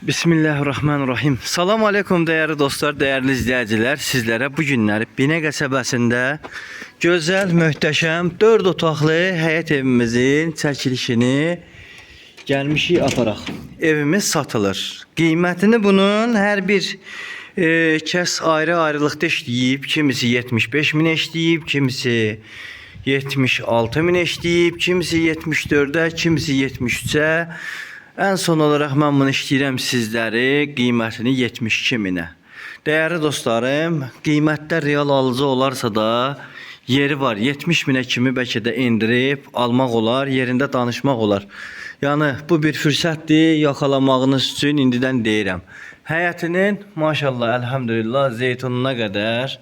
Bismillahirrahmanirrahim. Salam aleykum değerli dostlar, değerli izleyiciler. Sizlere bu günler Binə qəsəbəsində gözəl, möhtəşəm 4 otaqlı həyət evimizin çəkilişini gəlmişik aparaq. Evimiz satılır. Qiymətini bunun hər bir kəs ayrı-ayrılıqda işləyib. Kimisi 75 min işləyib, kimisi 76 min işləyib, kimisi 74'e, kimisi 73'e. En son olarak ben bunu işləyirəm sizləri qiymətini 72 minə. Değerli dostlarım, qiymətlər real alıcı olarsa da yeri var. 70 minə kimi bəlkə də indirib almaq olar, yerində danışmaq olar. Yani bu bir fürsətdir, yaxalamağınız üçün indidən deyirəm. Həyətinin maşallah, elhamdülillah zeytununa qədər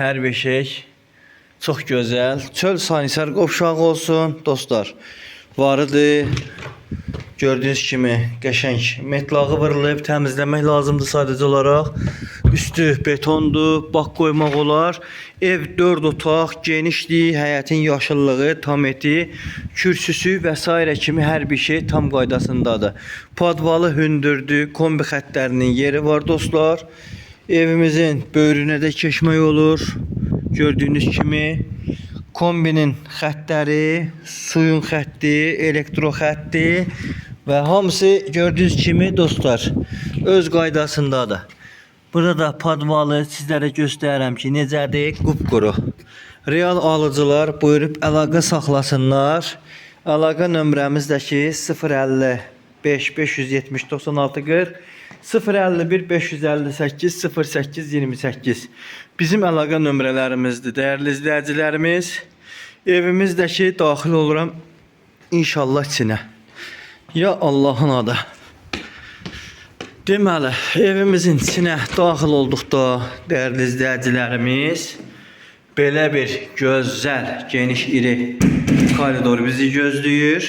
hər bir şey çox gözəl. Çöl sanitar qovşağı olsun dostlar. Varıdır. Gördüğünüz kimi qəşəng metlağı vırılıb, təmizləmək lazımdır sadəcə olaraq. Üstü betondur, bak qoymaq olar. Ev 4 otaq, genişlik, həyətin yaşıllığı, tam eti, kürsüsü və s. kimi hər bir şey tam qaydasındadır. Padvalı hündürdür, kombi xətlərinin yeri var dostlar. Evimizin böyrünə də keçmək olur. Gördüğünüz kimi kombinin xətləri, suyun xətti, elektro xətti və hamısı gördüğünüz kimi dostlar öz qaydasındadır. Burada da padvalı sizlərə göstərirəm ki, necədir, qupquru. Real alıcılar buyurub əlaqə saxlasınlar. Əlaqə nömrəmiz də ki 055 570 96 40 051 558 08 28. Bizim əlaqə nömrələrimizdir değerli izləyicilərimiz. Evimizdəki daxil oluram inşallah içinə. Ya Allah'ın adı. Deməli, evimizin içinə daxil olduqda değerli izləyicilərimiz belə bir gözəl, geniş, iri koridor bizi gözləyir.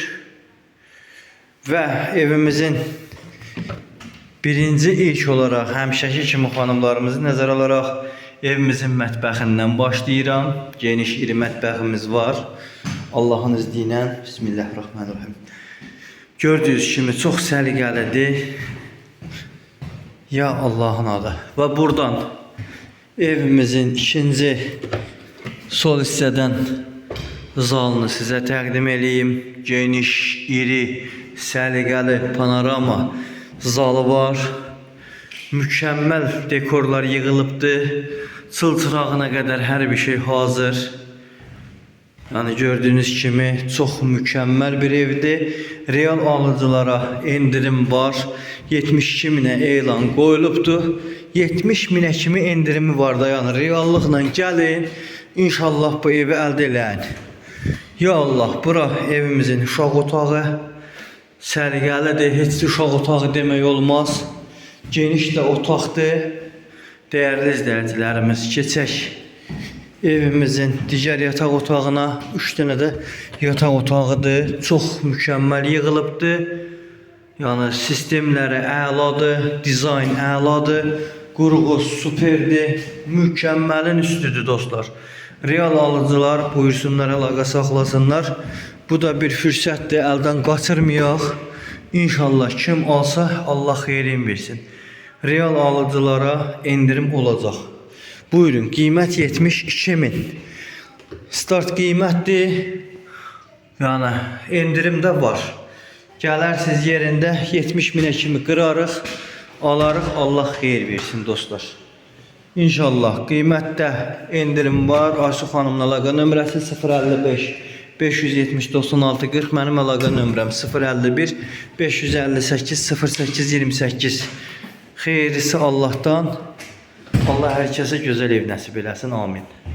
Və evimizin birinci ilk olarak həmişəki kimi xanımlarımızı nəzərə alaraq evimizin mətbəxindən başlayıram. Geniş, iri mətbəximiz var. Allah'ın izniyle Bismillahirrahmanirrahim. Gördüğünüz kimi çox səliqəlidir. Ya Allah'ın adı. Və buradan evimizin ikinci sol hissədən zalını sizə təqdim edeyim. Geniş, iri, səliqəli panorama zalı var. Mükemmel dekorlar yığılıbdır. Çılçırağına kadar her bir şey hazır. Yani gördüğünüz kimi çok mükemmel bir evdir. Real alıcılara indirim var. 72 minə elan qoyulubdur. 70 minə kimi indirimi var da, yani reallıqla gəlin. İnşallah bu evi əldə eləyin. Ya Allah, bura evimizin uşaq otağı. Səliqəlidir, heç uşaq otağı demək olmaz. Geniş de otaqdır. Değerli izləyicilərimiz, keçək evimizin digər yataq otağına. 3 dənə də yataq otağıdır. Çox mükemmel yığılıbdır. Yani sistemləri əladır, dizayn əladır. Qurğu süperdir. Mükemmelin üstüdür dostlar. Real alıcılar buyursunlar, əlaqə saxlasınlar. Bu da bir fürsətdir, əldən qaçırmayaq. İnşallah kim alsa Allah xeyrin versin. Real alıcılara indirim olacaq. Buyurun, qiymət 72 min. Start qiymətdir. Yani indirim də var. Gələrsiniz yerində 70 minə kimi qırarıq, alarıq, Allah xeyir versin dostlar. İnşallah qiymətdə indirim var. Aysu xanımın əlaqə nömrəsi 055 570 96 40. Mənim əlaqə nömrəm 051 558 08 28. Xeyrisi Allah'tan. Allah hər kəsə gözəl ev nəsib eləsin. Amin.